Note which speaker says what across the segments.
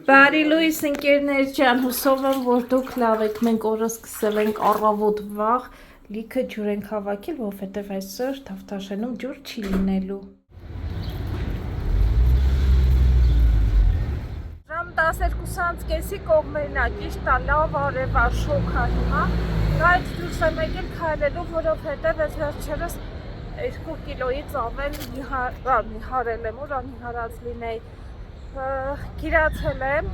Speaker 1: Բարի լույս ընկերներ ջան, հուսով եմ, որ դուք լավ եք, մենք օրը սկսել ենք առավոտ վաղ, լիքը ջուր ենք հավաքել, որովհետև այսօր Թավթաշենում ջուր չի լինելու։ Ժամ 12:30-ի կողմերն է, ճիշտ է, լավ արև է, շոգ է հիմա, բայց դուրս եմ եկել քայլելու, որովհետև այս վերջերս 2 կիլոից ավել նիհարել եմ, ուր անիհարած լինեի, գիրացել եմ,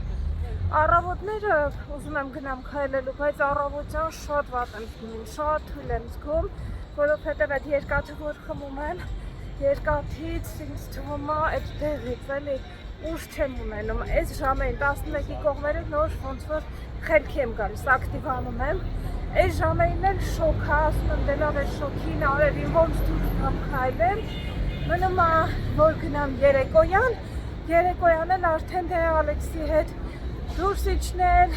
Speaker 1: առավոտները ուզում եմ գնամ քայլելու, բայց առավոտյան շատ վատ եմ զգում, շատ թույլ եմ զգում, որովհետև այդ երկաթը որ խմում եմ, երկաթից ինձ թվում է այդ դեղից էլի ուժ չեմ ունենում, այս ժամերին 11-ի կողմերը նոր ոնց որ խելքի եմ գալիս, ակտիվանում եմ, այս ժամերին էլ շոկ է, ասում եմ դե լավ է շոկին արևին ոնց դուրս կամ քայլեմ, մնում է որ գնամ երեկոյան էլ արդեն դե Ալեքսի հետ դուրս իջնել,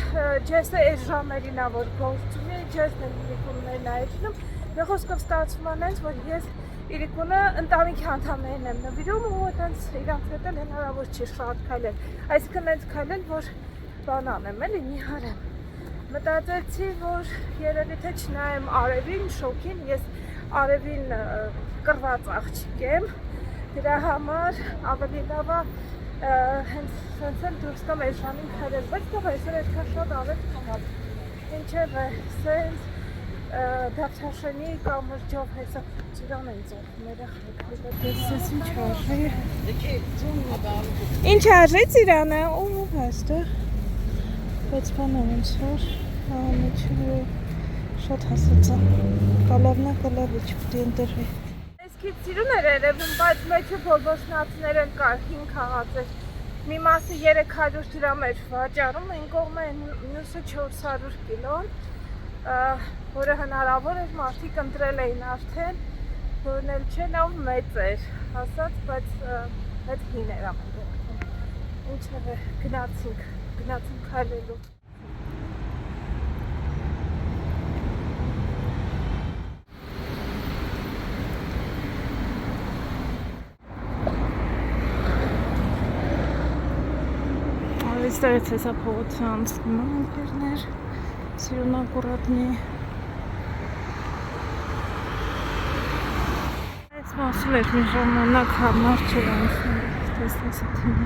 Speaker 1: ջեսը այս ժամերին է որ գործում է, ջեսն էլ իրիկուններն է իջնում, մի խոսքով ստացվում է նենց, որ ես իրիկունը ընտանիքի անդամներին եմ նվիրում ու այտենց իրանց հետ էլ հնարավոր չի շատ քայլել, այսինքն նենց քայլել, որ բան անեմ, էլի նիհարեմ, մտածեցի, որ երևի թե չնայեմ արևին, շոկին, ես արևին կռված աղջիկ եմ, դրա համար ավելի լավ է հենց էլ դուրս կամ այս ժամին քայլել, բայց դեռ այսօր այդքան շատ ավել չկամ, ինչևէ, սենց Թավթաշենի կամրջով հեսա ծիրան են ծորվում երեխեք, տեսես ինչ արժի, ինչ արժի ծիրանը, ու այստեղ, բայց բանը ոնց որ, միջը շատ հասած է, կալավնա կալավի չպտի ընտրվի։ Այսքից ծիրուն էր երևում, բայց մեջը բորբոշնացներ են կար, 5 հաղաց էր, մի մասը 300 դրամ էր վաճառում, այն կողմը մյուսը 400 կիլոն, որը հնարավոր էր մարդիկ ընտրել էին արդեն, որն էլ չէ լավ մեծ էր, հասած, բայց հետ հին էր ամեն դեպքում, ինչևէ գնացինք քայլելու։ Այստեղից հեսա փողոցը անցնում եմ ընկերներ, սիրուն ակուրատնի։ Այս մասում էր մի ժամանակ համար չէր անցնում, տեսնես ատին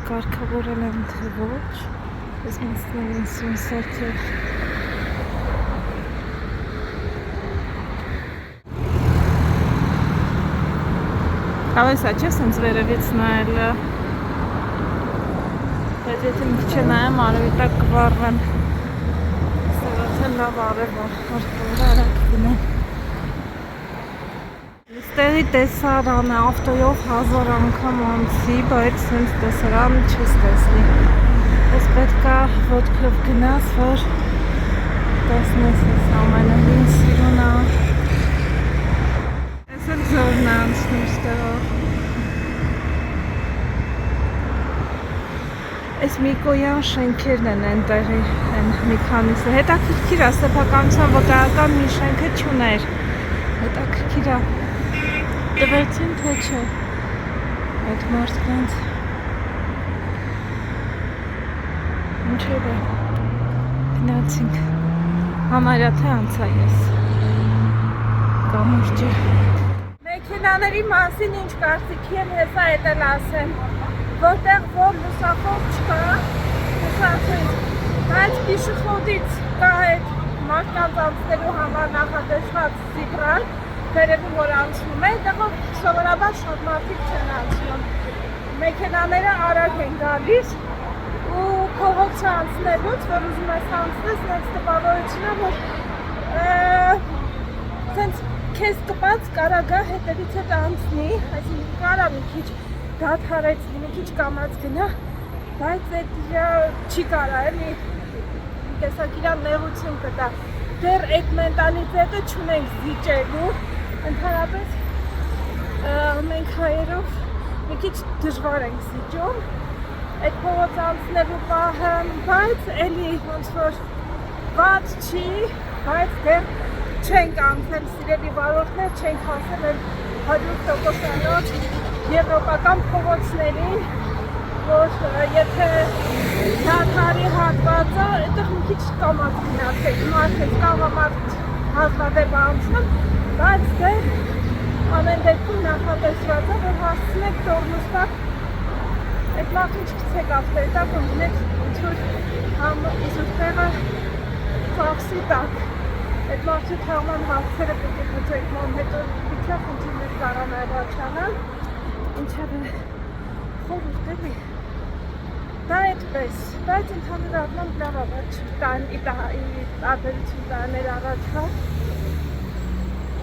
Speaker 1: կարգավորել եմ թե ոչ, այս մասն են սուն սարքել։ Հավես է չէ սենց վերևից նայելը, բայց եթե մի քիչ նայեմ արևի տակ կվառվեմ, ստեղացել լավ արև արկորը արակ գնեմ։ Ստեղի տեսարանը ավտոյով 1000 անգամ անցի, բայց սենց տեսարան չես տեսնի։ Ես պետք է ոտքով գնաս, որ տեսնես ես ամենահին սիրունա։ Ես էլ ձորն անցնում ստեղով։ Այս Միկոյան շենքերն են այնտեղի մի քանիսը, հետաքրքիր է, սեփականության վկայական մի շենքը չուներ, հետաքրքիր է, տվեցին թե չէ, այդ մարդկանց, ինչև է, գնացինք, համարյա թե անցա ես, կամուրջը։ Մեքենաների մասին ինչ կարծիքի եմ հեսա էտ էլ ասեմ, որտեղ որ լուսախոտ չկա, բայց պիշխոդից կա այդ մարդկանց անցնելու համար նախատեսված զիբրան, վերևում որ անցնում է, դեղով սովորաբար շատ մարդիկ չեն անցնում, մեքենաները արագ են գալիս ու փողոցը անցնելուց, որ ուզում ես անցնես, նենց տպավորությունա, որ սենց քեզ կպած կարագա հետևից հետ անցնի, այսինքն կարա մի քիչ դադարեցնի, մի քիչ կամած գնա, բայց այդ չի կարա, էլի տեսակիրան նեղություն կտա, դեռ այդ մենտալիտետը չունենք զիջելու, ընդհանրապես մենք հայերով մի քիչ դժվար ենք զիջում, այդ փողոց անցնելու պահը, բայց էլի ոնց որ վատ չի, բայց դեռ չենք անցնել սիրելի վարորդներ, չենք հասել այդ 100%-անոց եվրոպական փողոցներին, որ եթե մեջ տոմատ գնացեք, մարդեք կաղամարդ հազվադեպ անցնում, բայց դե ամեն դեպքում նախատեսված է, որ հասցնեք տորմուստակ այդ մարդուն չգցեք ավտերի տակ, ունեք ինչ-որ իսուր ծախսի տակ, այդ մարդու թաղման հարցերը պետք է խոչեք մոմ, հետո պիքա խնդիրներ կարան այվաչանալ, ինչև է խորուրդ էլի, դա այդպես, բայց ընդհանուր առմամբ լավ առաջ տարբերություն տաներ առաջվա,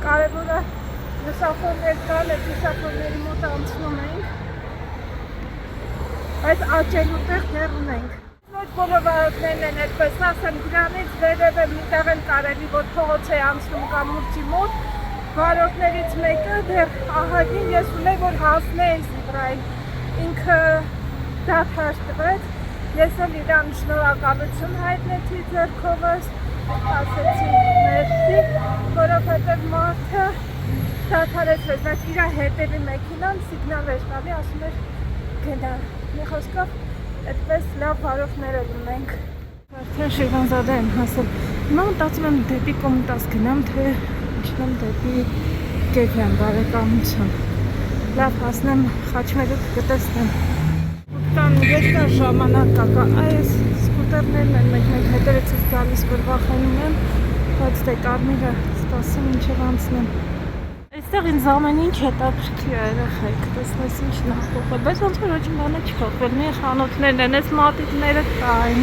Speaker 1: կարևորը լուսավորներ կալ, այդ լուսավորների մոտ անցնում ենք, բայց աճելու տեղ դեռ ունենք։ Ոչ բոլոր վարորդներն են այդպես ասեմ, դրանից վերև է միտեղ են կարելի, որ փողոց է անցնում կամ ուրճի մոտ, վարորդներից մեկը դեռ ահագին ես ունեի, որ հասնեի Զիբրային, ինքը դադար տվեց, ես էլ իրան շնորհակալություն հայտնեցի ձեռքովս, ասեցի մերսի, որովհետև մարդը դադարեցվեց, բայց իր հետևի մեքենան սիգնալ էր տալի, ասում էր գնա, մի խոսքով այդպես լավ վարորդներ էլ ունենք։ Արդեն Շիրվանզադե եմ հասել, հիմա մտածում եմ դեպի Կոմիտաս գնամ, թե իջնեմ դեպի Գեգյան բարեկամություն, լավ հասնեմ Խաչմերուկ կտեսնեմ։ Ուտան երկար ժամանակ կա, այս սկուտերներն են մեկ-մեկ հետևից ես գալիս, որ վախենում եմ, բայց դե Կարմիրը սպասում ինչև անցնեմ։ Այստեղ ինձ ամեն ինչ հետաքրքիր է երեխեք, տեսնես ինչ նախոխը, բայց ոնց որ ոչինչ բանը չփոխվել, մի խանութներն են, այս մատիտները կային։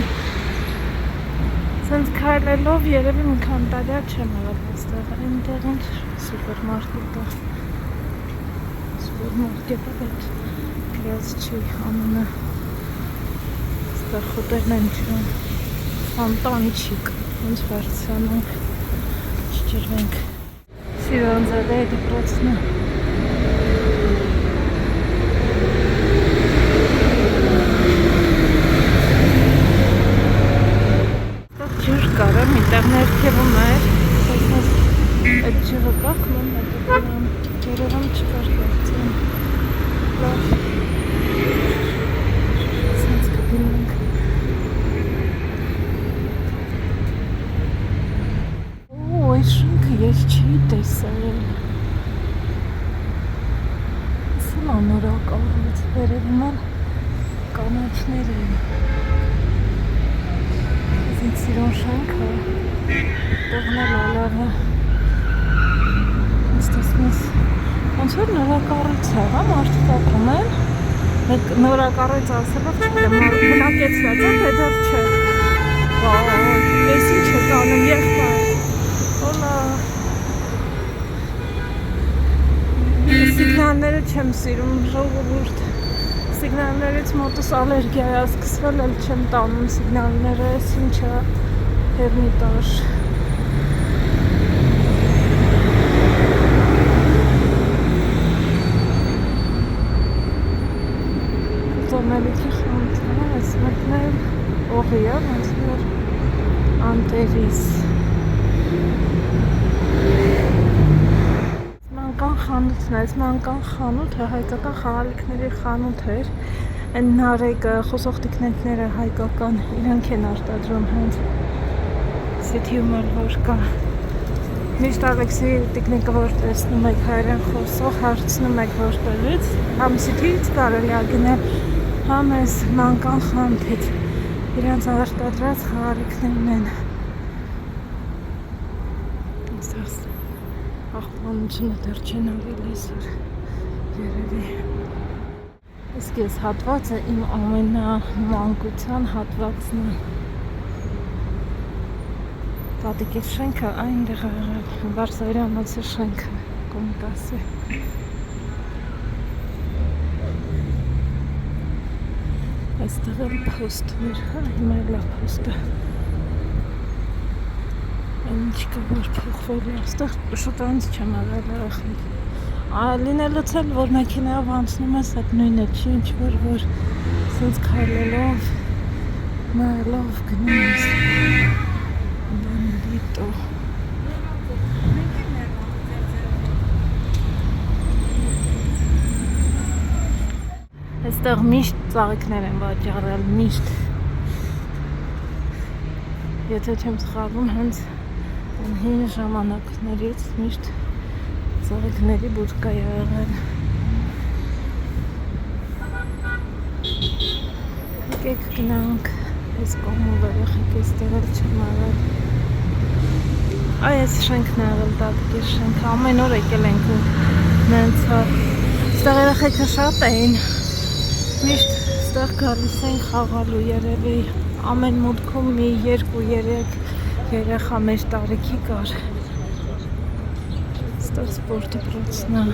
Speaker 1: Սենց քայլելով երևի մի քան տարի չեմ արել այստեղ, այնտեղ ինչ սուպերմարկետ է։ Սուպերմարկետը այդ գրած չի անունը։ Այստեղ խոտերն են ջրում, ֆոնտանչիկ, ոնց վարձանանք, չջրվենք։ Շիրվանզադե դպրոցն է։ Այստեղ ջուր կար, միտեղ ներքևում էր, այդ ջուրը կախնում, գերերում չկար կարծեմ, լավ, սենց կգինենք։ Այս շունքը ես չի տեսել, սում անորակալից, վերևում էլ կանաչներ են, իզին սիրոն շանքը, տողնել ալավը, ինձ տեսնես, ոնց որ նորակառույց է, մարդիկ ապրում են, մեկ նորակառույց ասելով չգեմ, բնակեցված է, թե դեռ չէ, ես ինչ է կանում եղբայր, Սիգնալները չեմ սիրում, ժողովուրդ, սիգնալներից մոտս ալերգիա է սկսվել, էլ չեմ տանում սիգնալները, ես ինչա հերմիտաժ։ Զոմելիքի խանութները, այս մեկն էլ օղի է, ոնց որ անտերիս։ Խանութն է, այս մանկան խանութ է, հայկական խաղալիքների խանութ էր, այն նարեկը, խոսող տիկնիկները հայկական, իրանք են արտադրում հենց Սիթիում էլ որ կա։ Միշտ Ալեքսի տիկնիկը որ տեսնում եք հայերեն խոսող, հարցնում եք որտեղից, համ Սիթիից կարելի է գնել, համ այս մանկան խանութից, իրանց արտադրած խաղալիքներն են։ Աղբանությունը դեռ չեն ավելի սր երևի։ Իսկ ես հատվածը իմ ամենամանկության հատվածն է։ Տատիկի շենքը այնտեղ է եղել, Վարսավիրանոցի շենքը, Կոմիտասի։ Այստեղ էլ փոստներ, հա, հիմա էլ է փոստը։ Ինչ կա որ փոխվել է, այստեղ շուտ անց չեմ արել երեխեք։ Լինելուց էլ, որ մեքենայով անցնում ես, այդ նույնը չի, ինչ որ սենց քայլելով, նայելով գնում ես։ Բանդիտո։ Այստեղ միշտ ծաղիկներ են վաճառել, միշտ։ Եթե չեմ սխալվում, հենց հին ժամանակներից միշտ ծաղիկների բուտկա եղել։ Եկեք գնանք այս կողմով երեխեք այստեղ էլ չեմ արել։ Այս շենքն է եղել տակտիր շենքը, ամեն օր եկել ենք ու նենց այստեղ երեխեքը շատ էին, միշտ այստեղ գալիս ենք խաղալու երևի ամեն մուտքում մի 2-3 երեխա մեր տարիքի կար։ Այստեղ սպորտ դպրոցն է։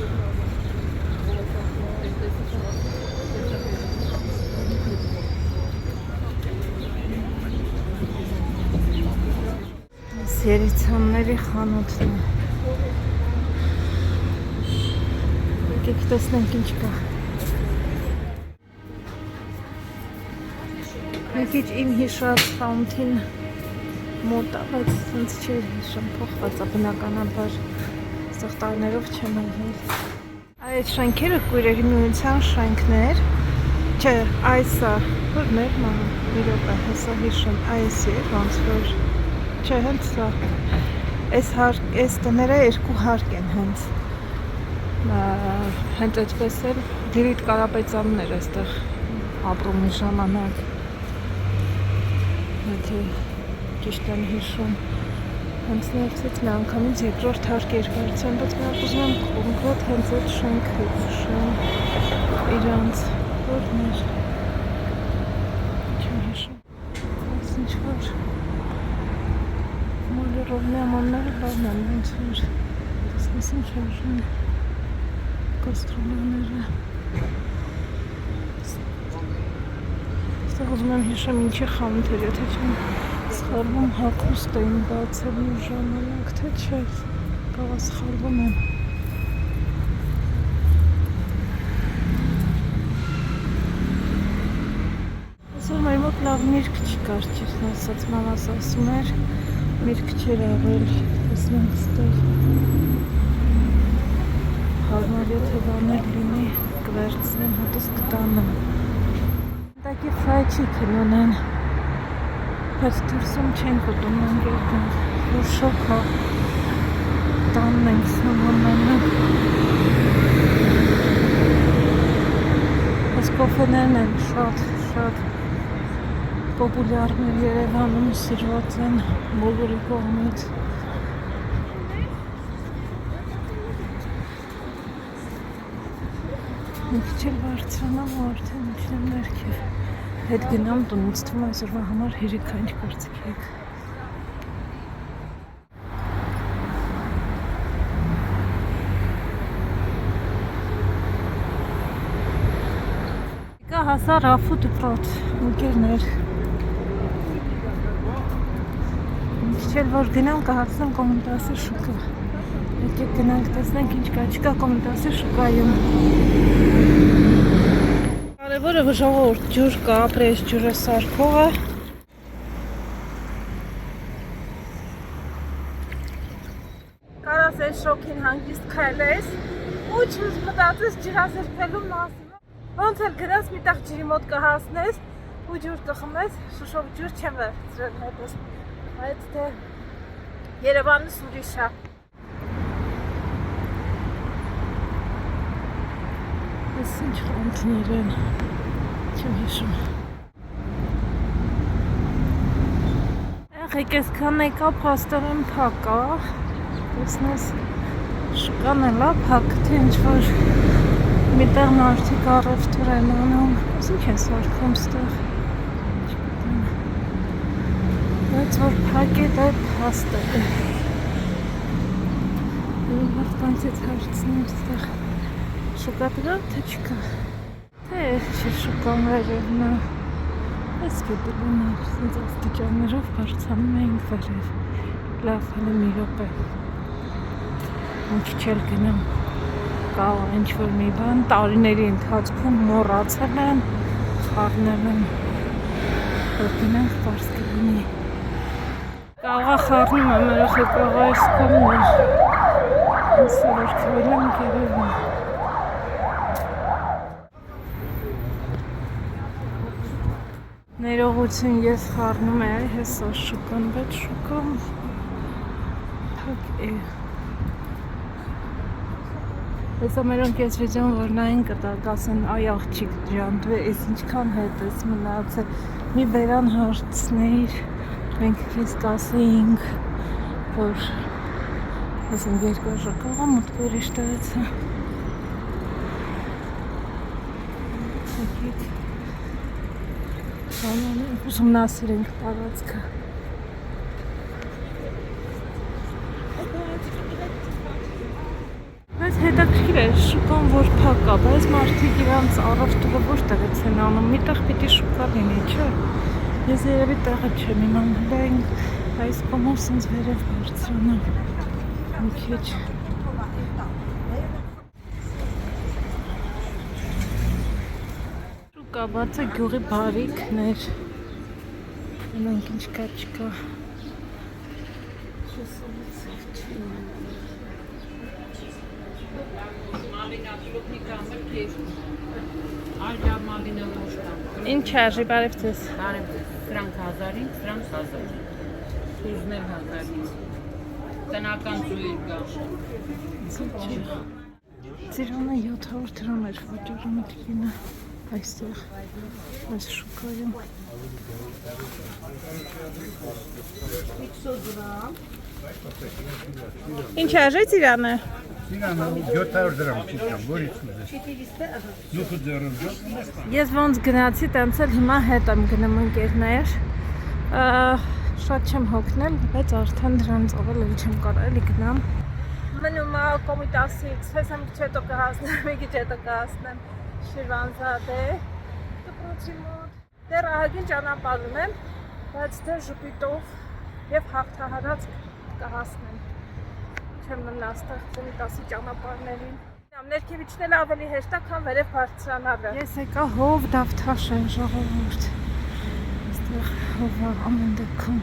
Speaker 1: Երիցանների խանութն է։ Եկեք տեսնենք ինչ կա։ Մի քիչ իմ հիշած խանութին մոտ է, բայց ինձ չէր հիշում, փոխված է բնականաբար, այստեղ տարիներով չեմ եղել։ Այդ շենքերը Կույրերի միության շենքներ, չէ, այս է, որն էր մամա, մի րոպե, հեսա հիշում, այս էր, ոնց որ, չէ, հենց սա, այս տները երկու հարկ են հենց, հենց այդպես էլ Դիրիտ Կարապետյանն էր այստեղ ապրումի ժամանակ, եթե ճիշտ եմ հիշում, հենց ներսից մի անգամից երկրորդ հարկ երկարության, բայց մենք ուզում եմ կոնկրետ հենց այդ շենքը հիշում իրանց, որն էր, չեմ հիշում, այս ինչ որ մոլերովնի ամանները լավն են, ոնց որ տեսնես ինչ հիշում կաստրոլաները։ Այստեղ ուզում եմ հիշում ինչի խանութ էր, եթե չեմ սխալվում հագուստ էին բացել մի ժամանակ, թե չէ, կաղա սխալվում եմ։ Այսօր մեր մոտ լավ միրգ չկար, ճիշտ ասած, մամաս ասում էր, միրգ չէր աղել, տեսնենք ստեղ։ Հարմար եթե բաներ լինի, կվերցնեմ, հատուս կտանեմ։ Տակի ֆրայ չիքն ունեն, բայց դուրսում չենք ուտում ենք երկնք, որ շոք է, տանն ենք սամոնանը։ Այս կոֆեներն են շատ պոպուլյար մեր Երևանում, սիրված են բոլորի կողմից։ Մի քիչ էլ բարձրանամ ու արդեն իջնեմ ներքև։ Հետ գնամ տուն, ինձ թվում է այսօրվա համար հերիք ինչ կարծիքեք։ Եկա հասա Ռաֆու դպրոց, ընկերներ։ Մի քիչ էլ որ գնամ կհասնեմ Կոմենտասի շուկա։ Եկեք գնանք տեսնենք ինչ կա, չկա Կոմենտասի շուկայում։ Կարևորը որ ժողովուրդ ջուր կա, ապրես ջուրը սարքողը։ Կարաս այս շոքին հանգիստ քայլես, ու չմտածես ջրազրկվելու մասին։ Ոնց էլ գնաս մի տեղ ջրի մոտ կհասնես, ու ջուր կխմես, շուշով ջուր չեմ վերցրել հետս։ Այդ թե Երևանս ուրիշ է։ Այս ինչ խանութներ են, չեմ հիշում։ Եղեք այսքան եկա փաստորեն փակ է, տեսնես շուկան էլ է փակ, թե ինչ-որ մի տեղ մարդիկ առևտուր են անում, այս ինչ են սարքում ստեղ, չգիտեմ, բայց որ փակ է դա փաստ է, մարդկանցից հարցնեմ ստեղ, շուկա դրա, թե չկա, թե չի շուկան վերևն է, այս պիտի լիներ, սենց աստիճաններով բարձանում էինք վերև, լավ հələ մի րոպե, ինչ չել գնամ, կա ինչ-որ մի բան, տարիների ընթացքում մոռացել եմ, խառնել եմ, որ գնանք պարզ կլինի, կաղա խառնում եմ, երախեք կաղա այս կողմն էր, հեսա որ քվել եմ գերևում, Ներողություն ես խառնում եմ հեսա շուկան, բայց շուկան թակ է։ Հեսա մերոնք ես վիդեոն որ նային կտակ ասեն այ աղջիկ ջան դու ես ինչքան հետ ես մնացել մի բերան հարցնեիր մենք քեզ կասեինք որ ասեն երկու ժակաղա մտքեր իշտայացա ուսումնասիրենք տարածքը։ Բայց հետաքրքիր է շուկան որ փակ է, բայց մարդիկ իրանց առավոտը որտեղից են անում, միտեղ պիտի շուկա լինի, չէ՞։ Ես երևի տեղը չեմ իմանում, բայց այս կողմով սենց վերև բարձրանամ։ Մի քիչ Կաբացը գյուղի բարիքներ Մենք ինչ կա չկա Ինչ արժի բարև ձեզ
Speaker 2: Ֆրանկ 1000-ին, ֆրանկ 1000 Թուզներ 1000-ին Տնական ծույր կա
Speaker 1: Ծիրանը 700 դրամ էր վաճառում տիկինը այստեղ այս շուկայում Ինչ արժի ծիրանը?
Speaker 3: Ծիրանը 700 դրամ չիքամ, որից ուզես
Speaker 1: Ես ոնց գնացի, տենց էլ հիմա հետ եմ գնում ընկերներ Շատ չեմ հոգնել, բայց արդեն դրանց ավել էլ չեմ կարող էլի գնամ Մնում կոմիտասից, հես եմ քիչ հետո կհասնեմ, մի քիչ հետո կհասնեմ Շիրվանզադե դպրոցի մոտ Դեռ ահագին ճանապարհում եմ, բայց դեռ ժպիտով եւ հաղթահարած կհասնեմ Չեմ մնա այստեղ կոմիտասի ճանապարհներին Ներքևիչն էլ ավելի հեշտ է, քան վերև բարձրանալը Ես եկա հով Դավթաշեն ժողովուրդ Այստեղ հով ամեն դեպքում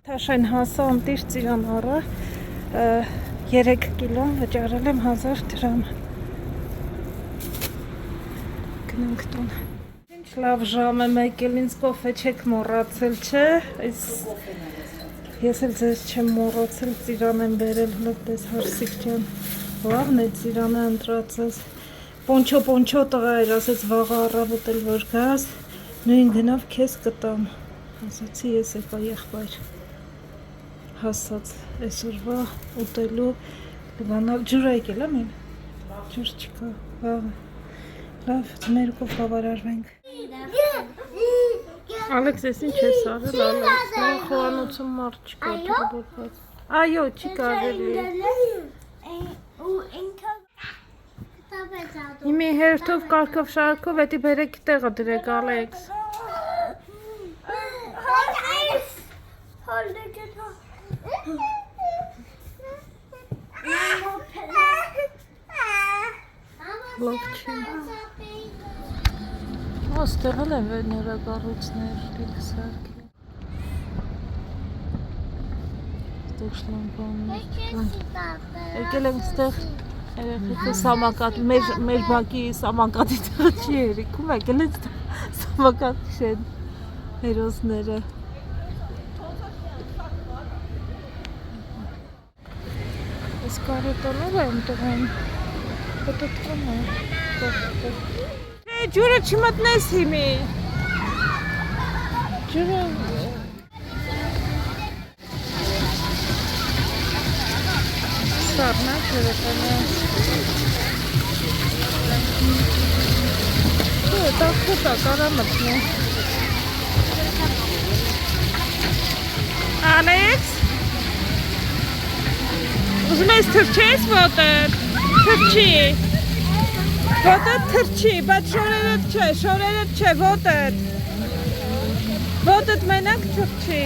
Speaker 1: Թաշեն հասա ընտիր ծիրան առա 3 կիլոն վճարել եմ 1000 դրամ Գնանք տուն Ինչ լավ ժամ եմ եկել, ինձ կոֆե չեք մոռացել, չէ? Ես էլ ձեզ չեմ մոռացել, ծիրան եմ բերել հլոպես հարսիկ ջան Լավն է ծիրանը ընտրացես Պոնչո տղա էր, ասեց վաղը առավոտ էլ որ գաս Նույն գնով քեզ կտամ Ասացի ես եկա եղբայր Հասած այսօրվա ուտելու լվանալ ջուր եկել եմ են ջուր չկա լավ ձմերուկով բավարարվենք Ալեքս ես ինչ ես արել Ալեքս խոհանոցում մարդ չկա դուրբորված այո չի կարելի Իմի հերթով կարգով շարքով էդի բերեք տեղը դրեք Ալեքս Լավ չի Ոստեղ էլ են վերներագառույցներ դիքը սարքի Ստեղ շլամպաններ Եկել ենք ստեղ երեխիքը սամակատ մեր բակի սամակատի տեղը չի երիքում եկել են սամակատ քշեն հերոսները Ես կարետոնով եմ տղեն Պտտկոն է Ջուրը չմտնես հիմի Ջուրը Սարնա չերեկանա Դա խոտա կարա մտնի Ալեքս Ուզում ես թրչես ոտըր Թրչի Ոտըր թրչի, բայց շորերդ չէ, ոտըդ մենակ թրչի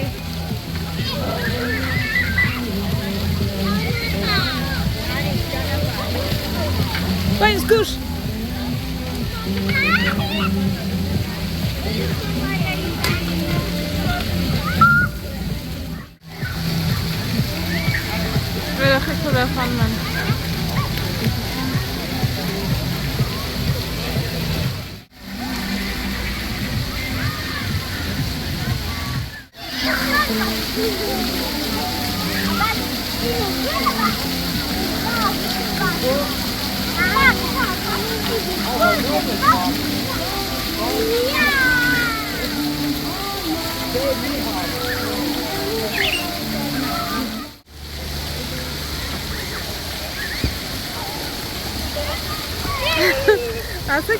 Speaker 1: Բայց գուշ Երեխեք ուրախանում են Ասեք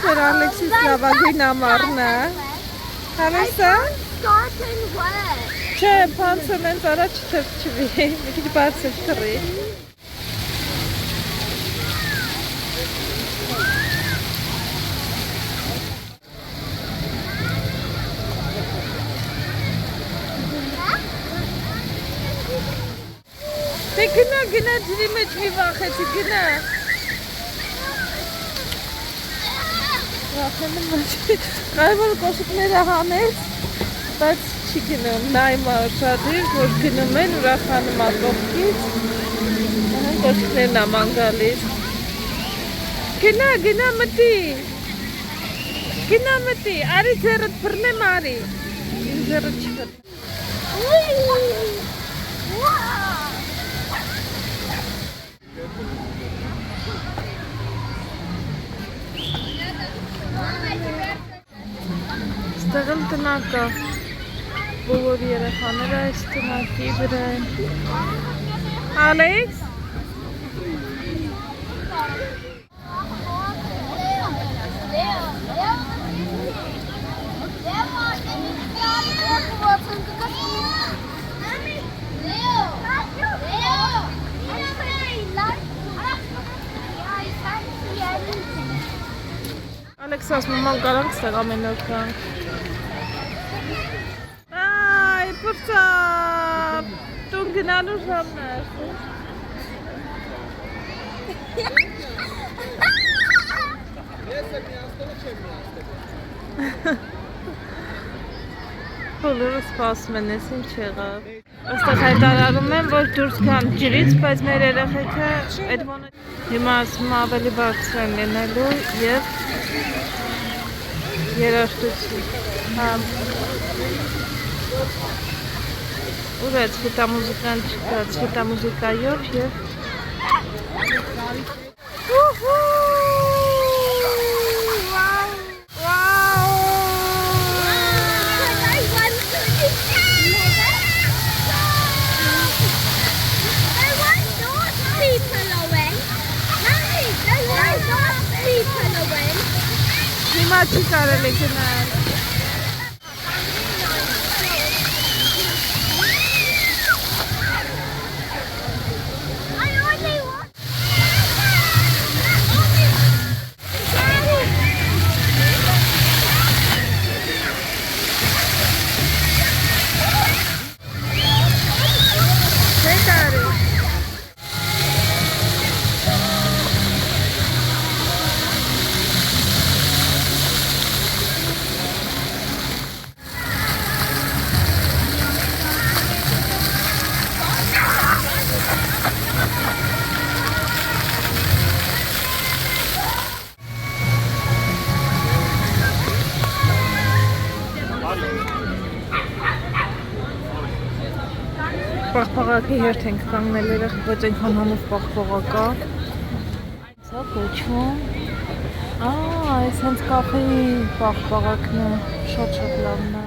Speaker 1: որ Ալեքսիս լավագույն ամառն է։ Հավեսա։
Speaker 4: Starting where?
Speaker 1: Չէ, փանցը մենց առաջ չթրջվի, մի քիչ բարձր թռի։ Դե գնա ջրի մեջ մի վախեցի, գնա։ Վախենում եմ, կարևոր կոշիկները հանեց, բայց չի գնում, նայմա շատիր, որ գնում են, ուրախանում ակողքից, կոշիկներն աման գալիս։ Գնա մտի, արի ձեռդ բռնեմ արի, իմ ձեռդ չի բռնեմ։ Ստեղում տնակ կա, բոլոր երեխաները այս տնակի վրա են։ Ալեքս? Ալեքս ասում ման կարանք ստեղ ամենօր կանք։ Այ, պրծապ, տուն գնալու ժամն է։ Բոլորը սպասում են, ես ինչ եղավ։ Ոստեղ հայտարարում են, որ դուրս կան ջրից, բայց մեր երեխեքը այդ բանը հիմա ասում ավելի բարձր են լինելու և երաժշտություն։ Ուր է ցվիտամուզիկան չկա, ցվիտամուզիկայով և հիմա չի կարելի գնալ։ Պաղպաղակի հերթ ենք կանգնել երեխ, բայց այնքան համով պաղպաղակա։ Սա կոչվում։ Այս հենց կաֆեի պաղպաղակն է, շատ լավն է։